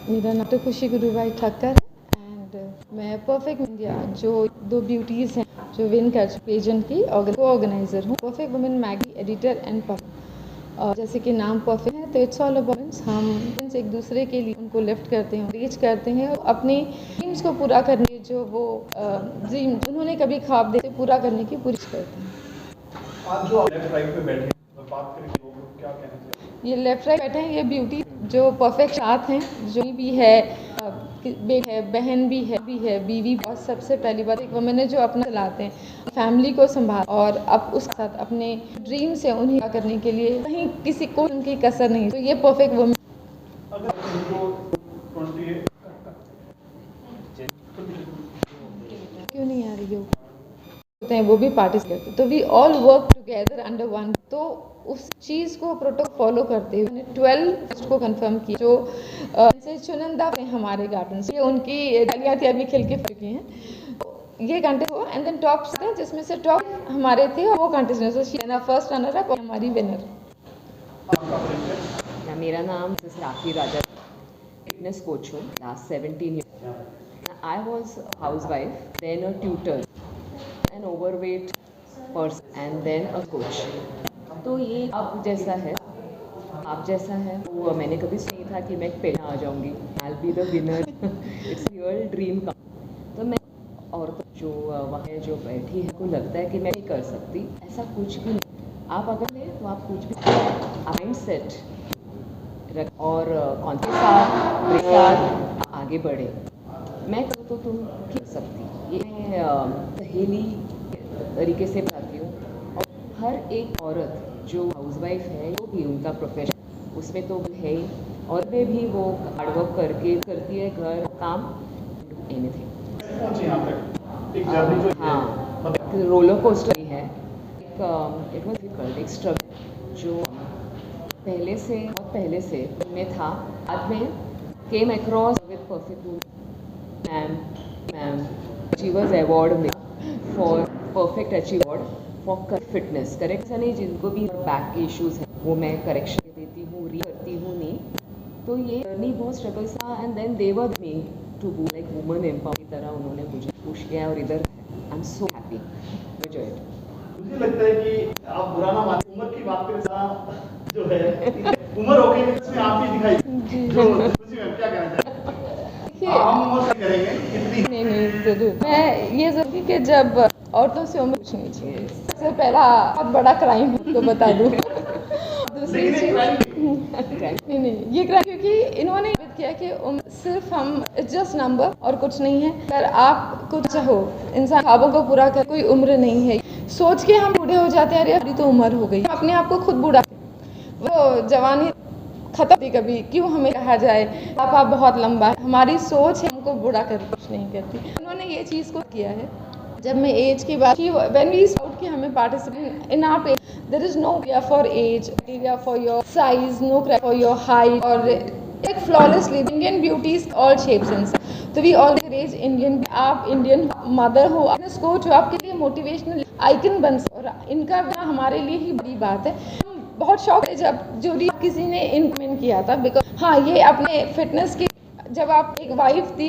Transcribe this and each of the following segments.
मेरा नाम तो खुशी गुरुबाई ठक्कर है एंड मैं परफेक्ट इंडिया जो 2 ब्यूटीज़ हैं जो विन कर पेजेंट की को ऑर्गेनाइज़र हूँ। Perfect women Maggi editor and और जैसे कि नाम परफेक्ट है तो इट्स ऑल अबाउट हम एक दूसरे के लिए उनको लिफ्ट करते हैं, रीच करते हैं अपनी ड्रीम्स को पूरा करने के जो वो ड्रीम उन्होंने कभी ख्वाब देखे पूरा करने की पूरी करते हैं। आज जो लेफ्ट राइट पे बैठे हैं बात करें लोग क्या कहना चाहिए? ये लेफ्ट राइट बैठे हैं, ये ब्यूटी जो परफेक्ट साथ हैं, जो भी है बेट है, बहन भी है बीवी। और सबसे पहली बात एक वुमेन है जो अपना चलाते हैं, फैमिली को संभाल और अब उसके साथ अपने ड्रीम से उन्हें करने के लिए कहीं किसी को उनकी कसर नहीं। तो ये परफेक्ट वुमेन। क्यों नहीं आ रही हो होते हैं वो भी पार्टिसिपेट करते, तो we all work together under one. तो उस चीज़ को प्रोटोकॉल फॉलो करते हुए 12 को कंफर्म किया जो से चुनिंदा हमारे गार्डन से उनकी दलियाँ अभी खिल के चुकी हैं। ये कंटेस्ट हुआ एंड देन टॉप थे जिसमें से टॉप हमारे थे और वो कंटेस्टेंट फर्स्ट रनर अप हमारी विनर। मेरा नाम राखी राजा, फिटनेस कोच हूँ last 17 years. I was a housewife, then a tutor, an overweight person and then a coach. तो ये अब जैसा है, आप जैसा है वो मैंने कभी नहीं था कि मैं पहले आ जाऊंगी, I'll be the winner. It's real dream come. तो मैं और जो वहाँ जो बैठी है को लगता है कि मैं नहीं कर सकती, ऐसा कुछ भी नहीं। आप अगर ले तो आप कुछ भी माइंड सेट रख और कॉन्फिडेंस के साथ आगे बढ़े। मैं करूँ तो तुम कर सकती, ये सहेली तरीके से बताती हूँ। और हर एक औरत जो हाउसवाइफ है जो भी उनका प्रोफेशन उसमें तो है ही, और में भी वो हार्डवर्क करके करती है घर काम एनीथिंग। हाँ, रोलर कोस्टर है, इट वाज डिफिकल्ट, एक स्ट्रगल जो पहले से में था, बाद में came across with perfect ma'am achievers award for perfect achieve award for fitness correct. ऐसा नहीं जिनको भी बैक के इश्यूज हैं वो मैं करेक्शन देती हूँ, री करती हूँ नहीं। तो ये जर्नी बहुत स्ट्रगल था and then they were me to boo like woman empower की तरह उन्होंने मुझे पुश किया और इधर I am so happy enjoy it. मुझे लगता है कि आप बुरा ना माने, उम्र की बात करें जो है उम्र हो गई इसमें आप भी दिखाई जो खुशी में क्या कहना चाहते हैं? हम उम्र से करेंगे कितनी नहीं जरूर मैं ये जरूरी कि जब औरतों से उम्र पूछनी चाहिए। सबसे पहला बहुत बड़ा क्राइम तो बता दूँ। दूसरी चीज नहीं ये क्राइम क्योंकि इन्होंने किया कि सिर्फ हम जस्ट नंबर और कुछ नहीं है। अगर आप कुछ चाहो इंसान ख्वाबों को पूरा कर, कोई उम्र नहीं है। सोच के हम बूढ़े हो जाते हैं, अरे अभी तो उम्र हो गई, अपने आप को खुद बूढ़ा वो जवानी खत्म थी कभी क्यों हमें कहा जाए आप बहुत लंबा है। हमारी सोच है हमको बुरा कर कुछ नहीं करती। उन्होंने ये चीज़ को किया है। जब मैं एज की बात व्हेन वी आउट कि हमें participate in our age there is no criteria for age, criteria for your size, no criteria for your height और एक flawlessly Indian beauties all shapes and size. तो वी ऑल एज इंडियन, आप Indian mother हो, business coach हो, आपके लिए motivational icon बन सकते और इनका हमारे लिए ही बड़ी बात है। बहुत शौक है जब जो किसी ने इनकमेंट किया था बिकॉज हाँ ये अपने फिटनेस की जब आप एक वाइफ थी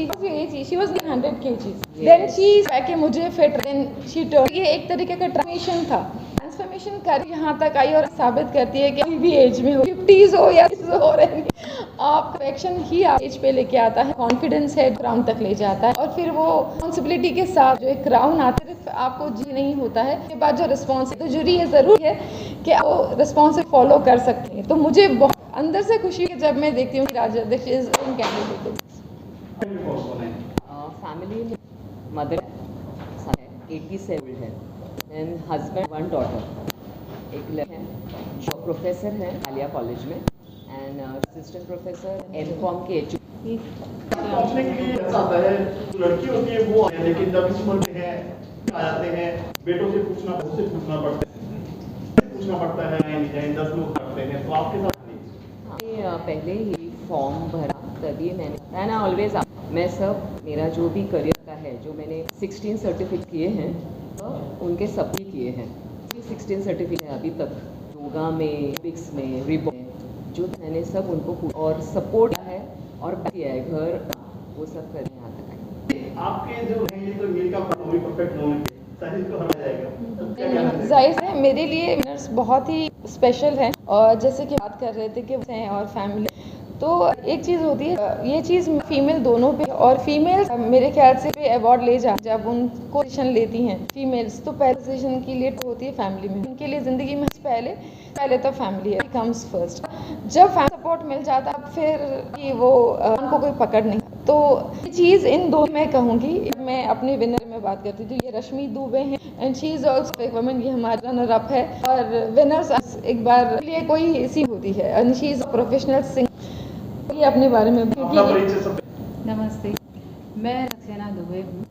she was 100 kg then she के मुझे फिट देन शी टर्न। ये एक तरीके का ट्रांसफॉर्मेशन था, ट्रांसफॉर्मेशन कर यहाँ तक आई और साबित करती है कि कोई भी एज में हो 50s हो या हो रही आप एक्शन ही आप एज पे लेके आता है, कॉन्फिडेंस है क्राउन तक ले जाता है और फिर वो रिस्पॉन्सिबिलिटी के साथ जो एक क्राउन आता है आपको जी नहीं होता है के बाद जो रिस्पॉन्स तो जरूरी है ज़रूर है कि आप रिस्पॉन्स फॉलो कर सकते हैं। तो मुझे बहुत अंदर से खुशी है जब मैं देखती हूँ कि Raja Dixit is in candidate. Family में मदर है 87 है एंड हस्बैंड 1 डॉटर, एक लड़का है जो प्रोफेसर है आलिया कॉलेज में एंड असिस्टेंट प्रोफेसर एमकॉम के पहुंचने के लिए ऐसा होता है जो लड़की होती है वो लेकिन जब इस उम्र में है आ जाते हैं बेटों से पूछना पड़ता है डिजाइन 10 लोग करते हैं। तो आपके साथ पहले ही फॉर्म भरा तभी मैंने ऑलवेज मैं सब मेरा जो भी करियर का है जो मैंने 16 सर्टिफिकेट किए हैं तो उनके सभी किए हैं। 16 सर्टिफिकेट अभी तक योगा में, फिजिक्स में, रिबॉन जो मैंने सब उनको और सपोर्ट किया है और बाकी है घर वो सब करने यहाँ तक आए। आपके जो है ये तो मील का परफेक्ट मोमेंट है, शायद इसको हरा जाएगा तो क्या कहना चाहेंगे? जाहिर है मेरे लिए विनर्स बहुत ही स्पेशल हैं, और जैसे कि बात कर रहे थे कि हैं और फैमिली, तो एक चीज़ होती है, ये चीज़ फीमेल दोनों पे, और फीमेल्स मेरे ख्याल से अवार्ड ले जा जब उनको पोजीशन लेती हैं फीमेल्स, तो पहले पोजीशन की लिए होती है फैमिली में, उनके लिए ज़िंदगी में पहले तो फैमिली है, कम्स फर्स्ट। जब फैमिली सपोर्ट मिल जाता है फिर कि वो उनको कोई पकड़ नहीं, तो ये चीज़ इन दो मैं कहूँगी। मैं अपने विनर में बात करती थी, ये रश्मि दुबे हैं एंड शी इज़ ऑल्सो एक वुमन, ये हमारा रनर अप है, और विनर्स एक बार लिए कोई इसी होती है, and she is a professional singer. ये अपने बारे में अपना परिचय सब नमस्ते, मैं सक्सेना दुबे हूँ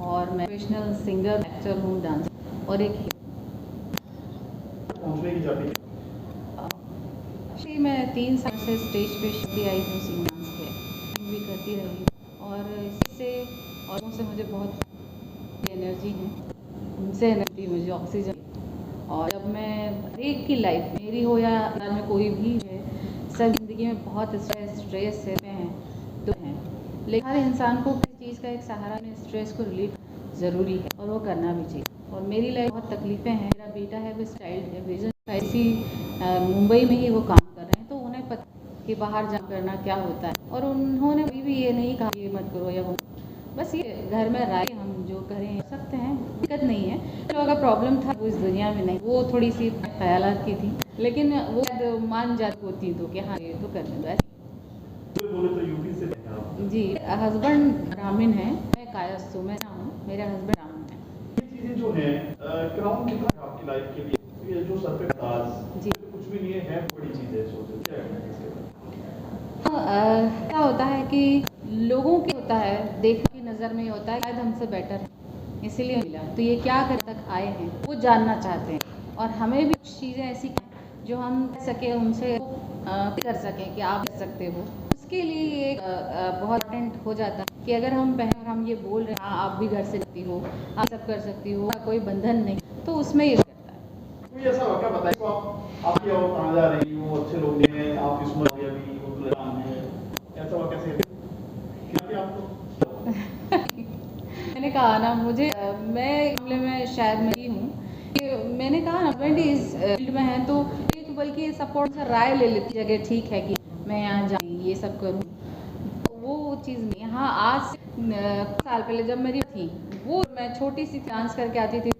और मैं प्रोफेशनल सिंगर, एक्टर हूँ, डांसर और एक पहुंचने की जाती है। एक्चुअली मैं 3 साल से स्टेज पे शिफ्ट आई हूँ सिंग डांस के, भी करती रही, और इससे और उनसे मुझे बहुत एनर्जी है, उनसे एनर्जी मुझे ऑक्सीजन। और जब मैं हर एक की लाइफ मेरी हो या घर में कोई भी है, सब ज़िंदगी में बहुत स्ट्रेस हैं तो हैं, लेकिन हर इंसान को किसी चीज़ का एक सहारा में स्ट्रेस को रिलीफ ज़रूरी है और वो करना भी चाहिए। और मेरी लाइफ बहुत तकलीफ़ें हैं, मेरा बेटा है वो चाइल्ड है विजन ऐसी मुंबई में ही वो काम कर रहे हैं, तो उन्हें पता कि बाहर जा करना क्या होता है, और उन्होंने भी ये नहीं कहा ये मत करो या वो, बस ये घर में राय हम जो करें सकते हैं, दिक्कत नहीं है। तो अगर प्रॉब्लम था वो इस दुनिया में नहीं, वो थोड़ी सी ख्यालात की थी, लेकिन वो मान जाती होती तो कि हाँ ये तो करने दो ऐसे। बोले तो यूपी से हैं आप। जी, हस्बैंड ब्राह्मण है, मैं कायस्थ हूँ, मैं हूँ, मेरे हस्बैंड ब्राह्मण है। ये चीजें जो हैं क्राउन कितना है आपकी लाइफ के लिए, ये जो सर पे ताज जी। तो कुछ भी नहीं है बड़ी चीज है, सोचो क्या है इसके बारे क्या होता है कि लोगों की होता है, देखने की नज़र में होता है शायद हमसे बेटर है इसीलिए मिला, तो ये क्या कर तक आए हैं वो जानना चाहते हैं, और हमें भी कुछ चीज़ें ऐसी जो हम कर सके उनसे कर सकें कि आप कर सकते हो, उसके लिए ये बहुत इम्पोर्टेंट हो जाता है कि अगर हम पहले हम ये बोल रहे हैं हाँ आप भी घर से सकती हो, आप सब कर सकती हो, कोई बंधन नहीं, तो उसमें ये करता है। कोई ऐसा वाक़या बताइए तो आपकी और कहाँ जा रही वो अच्छे लोग नहीं हैं, आप इस उम्र में अभी वो प्लान है, ऐसा वाक़या से क्या आपको मैंने कहा ना मुझे मैं मामले में शायद मैं ही हूँ कि मैंने कहा ना हस्बैंड इस फील्ड में है, तो एक बल्कि सपोर्ट से राय ले लेती जगह ठीक है कि मैं यहाँ जाऊँ ये सब करूँ, वो चीज़ नहीं। हाँ, आज से साल पहले जब मेरी थी वो मैं छोटी सी डांस करके आती थी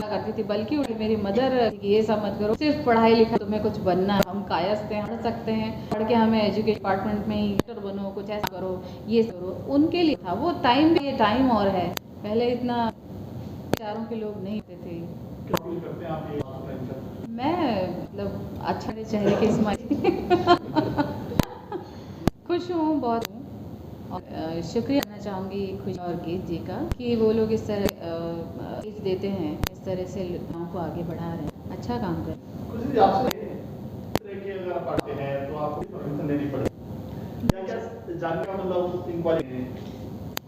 करती थी, बल्कि मेरी मदर ये सब मत करो, सिर्फ पढ़ाई लिखा तुम्हें कुछ बनना है, हम कायस्थ हैं, पढ़ सकते हैं, पढ़ के हमें एजुकेशन डिपार्टमेंट में ही डॉक्टर बनो, कुछ ऐसा करो ये करो, उनके लिए था वो टाइम, ये टाइम और है, पहले इतना विचारों के लोग नहीं होते थे। क्या फील करते हैं आप ये? मैं मतलब अच्छा चेहरे की स्माइल खुश हूँ बहुत हूँ, और शुक्रिया करना चाहूँगी खुश और गीत जी का कि वो लोग इस तरह इस देते हैं, इस तरह से लोगों को आगे बढ़ा रहे हैं, अच्छा काम कर रहे हैं। कुछ भी आपसे इस तरह के अगर आप पढ़ते हैं तो आपको परमिशन लेनी पड़ेगी, क्या जानने का मतलब इंक्वायरी है।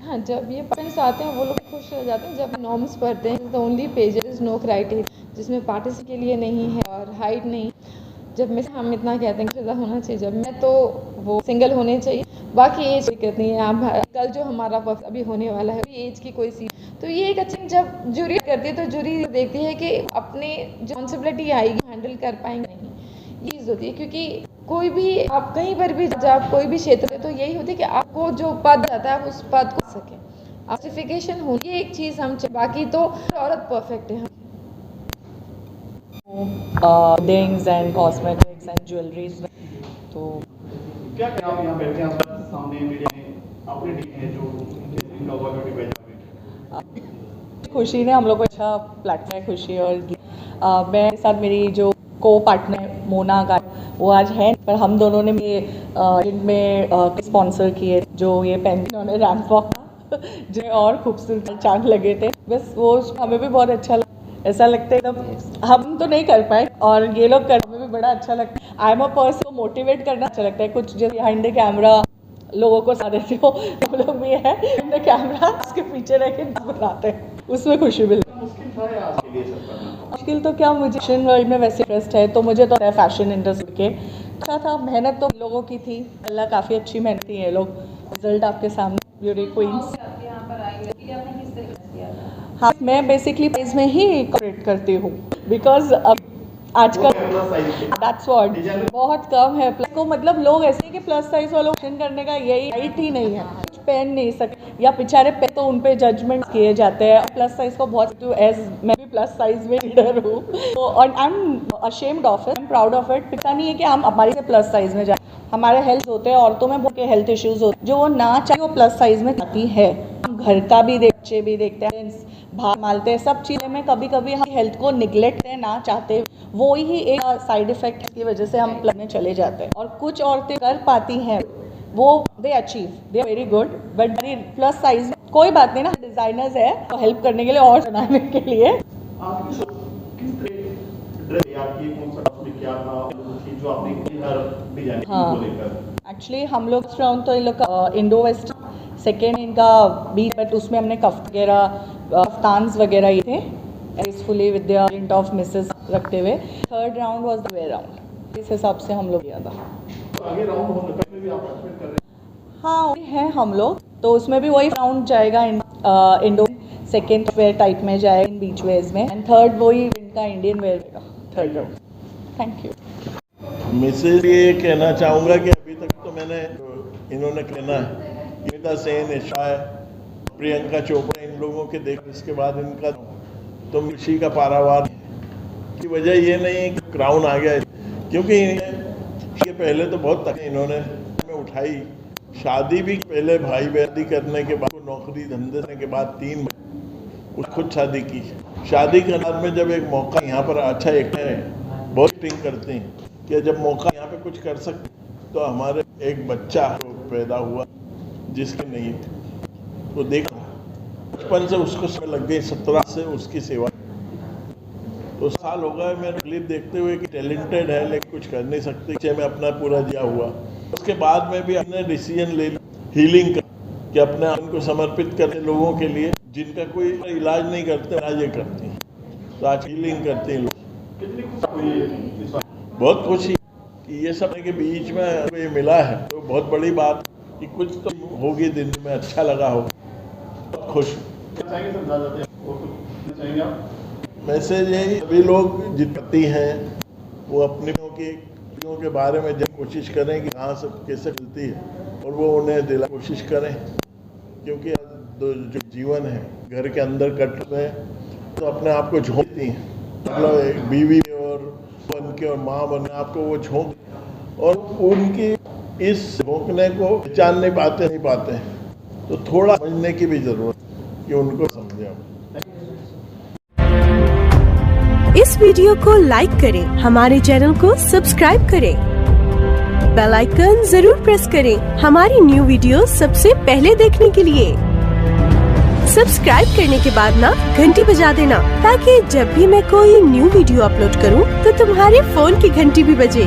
हाँ, जब ये पेरेंट्स आते हैं वो लोग खुश हो जाते हैं जब नॉर्म्स पढ़ते हैं, the only page is no criteria, जिसमें पार्टिसिपेट के लिए नहीं है और हाइट नहीं, जब में हम इतना कहते हैं कि होना चाहिए, जब मैं तो वो सिंगल होने चाहिए, बाकी एज दिक्कत नहीं है। आप कल जो हमारा वक्त अभी होने वाला है एज की कोई सी, तो ये एक अच्छी जब जूरी करती है तो जूरी देखती है कि अपने जो रिस्पॉन्सिबिलिटी आएगी हैंडल कर पाएंगे नहीं, ये चीज़ होती है। क्योंकि कोई भी आप कहीं पर भी जब कोई भी क्षेत्र है तो यही होती है कि आपको जो पद आता है आप उस पद को सकें, सर्टिफिकेशन हो, ये एक चीज़ हम, बाकी तो औरत परफेक्ट है। Rings and cosmetics and jewelleries में, तो क्या क्या आप यहाँ बैठे हैं, आपके सामने मीडिया में अपनी टीम है जो इनका हुआ ब्यूटी बेंच खुशी ने हम लोग को अच्छा प्लेटफॉर्म है, खुशी और मेरे साथ मेरी जो को पार्टनर मोना का वो आज है, पर हम दोनों ने में स्पॉन्सर किए जो ये पेन उन्होंने रैंप वॉक जो और खूबसूरत चांद लगे थे, बस वो हमें भी बहुत अच्छा लगा, ऐसा लगता है एकदम हम तो नहीं कर पाए और ये लोग कर, हमें भी बड़ा अच्छा लगता है। आई एम अ पर्सन को मोटिवेट करना अच्छा लगता है, कुछ जो बिहाइंड द कैमरा लोगों को साथ देते हो, हम लोग भी है बिहाइंड द कैमरा उसके पीछे रह के बनाते हैं, उसमें खुशी मिलती है। मुश्किल था या आपके लिए सब करना? मुश्किल तो क्या, मुझे फैशन वर्ल्ड में वैसे इंटरेस्ट है, तो मुझे तो है फैशन इंडस्ट्री के, अच्छा था, मेहनत तो लोगों की थी, अल्लाह काफ़ी अच्छी मेहनत थी ये लोग, रिजल्ट आपके सामने, ब्यूटी क्वींस। हाँ, मैं बेसिकली पेज में ही कॉपरेट करती हूँ, बिकॉज अब आजकल दैट्स व्हाट बहुत कम है प्लस को, मतलब लोग ऐसे कि प्लस साइज वालों ऑप्शन करने का यही राइट ही नहीं है, पहन नहीं सकते या बेचारे पे तो उन पे जजमेंट किए जाते हैं। प्लस साइज को बहुत एज मैं भी प्लस साइज में लीडर हूँ, तो और I am ashamed of it, I am proud of it. पता नहीं है कि हम हमारे से प्लस साइज में जाए, हमारे हेल्थ होते हैं, औरतों में बहुत हेल्थ इश्यूज होते हैं जो वो ना चाहे वो प्लस साइज में आती है। हम घर का भी बच्चे भी देखते हैं, भाग मालते हैं, सब चीज़ें में कभी कभी हम हेल्थ को निगलेक्ट है ना चाहते, वो ही एक साइड इफेक्ट की वजह से हम प्लस में चले जाते हैं। और कुछ औरतें कर पाती हैं वो, they achieve, they are very good, but plus size में कोई बात नहीं ना, डिजाइनर्स है तो हेल्प करने के लिए और बनाने के लिए। हाँ, एक्चुअली हम लोग राउंड तो इन लोग इंडो वेस्ट, सेकेंड इनका बीच, बट उसमें हमने कफ वगैरह कफ्तान्स वगैरह ये थे gracefully with the print of Mrs रखते हुए। Third round was the way round, इस हिसाब से हम लोग किया था। तो आगे राउंड होने तक में भी आप पार्टिसिपेट कर रहे हैं? हाँ हैं हम लोग, तो उसमें भी वही राउंड जाएगा, इंडो सेकेंड वेयर टाइप में जाएगा इन बीच वेयर्स में, एंड थर्ड वही इनका इंडियन वेयर रहेगा third round. Thank you. Mrs ये कहना चाहूँगा कि अभी तक तो मैंने इन्होंने कहना है अमिता सेन, ईशा, प्रियंका चोपड़ा, इन लोगों के देख, इसके बाद इनका तो खुशी का पारावार की वजह ये नहीं है कि क्राउन आ गया, क्योंकि ये पहले तो बहुत तक इन्होंने उठाई, शादी भी पहले भाई बहदी करने के बाद, नौकरी धंधे के बाद 3 खुद शादी की, शादी के बाद में जब एक मौका यहाँ पर अच्छा एक है, बहुत टिंग करते हैं कि जब मौका यहाँ पे कुछ कर सकते, तो हमारे एक बच्चा पैदा हुआ जिसकी नहीं तो देखा बचपन से उसको समय लग गई, 17 से उसकी सेवा, तो साल हो गए मेरे क्लिप देखते हुए कि टैलेंटेड है लेकिन कुछ कर नहीं सकते, में अपना पूरा दिया हुआ। उसके बाद में भी हमने डिसीजन ले हीलिंग का कि अपने आप को समर्पित करने लोगों के लिए जिनका कोई इलाज नहीं करते, आज ये करती हैं, तो आज हीलिंग करते हैं लोग। कितनी खुशी हुई है इस बार? बहुत खुशी कि ये सब के बीच में ये मिला है, तो बहुत बड़ी बात कि कुछ तो होगी दिन में, अच्छा लगा हो, बहुत खुश। चाहेंगे सर ज़्यादा वो कुछ चाहेंगे आप? मैसेज यही, सभी लोग जितनी हैं वो अपने के बारे में जब कोशिश करें कि कहाँ से कैसे मिलती है, और वो उन्हें दिला कोशिश करें, क्योंकि जो जीवन है घर के अंदर कट में तो अपने आप को झोंकती हैं, मतलब एक बीवी और बन के और माँ बन के आपको वो झोंक, और उनकी इस झोंकने को पहचान नहीं पाते हैं, तो थोड़ा समझने की भी ज़रूरत कि उनको समझें। इस वीडियो को लाइक करें, हमारे चैनल को सब्सक्राइब करें, बेल आइकन जरूर प्रेस करें हमारी न्यू वीडियो सबसे पहले देखने के लिए। सब्सक्राइब करने के बाद ना घंटी बजा देना, ताकि जब भी मैं कोई न्यू वीडियो अपलोड करूं तो तुम्हारे फोन की घंटी भी बजे।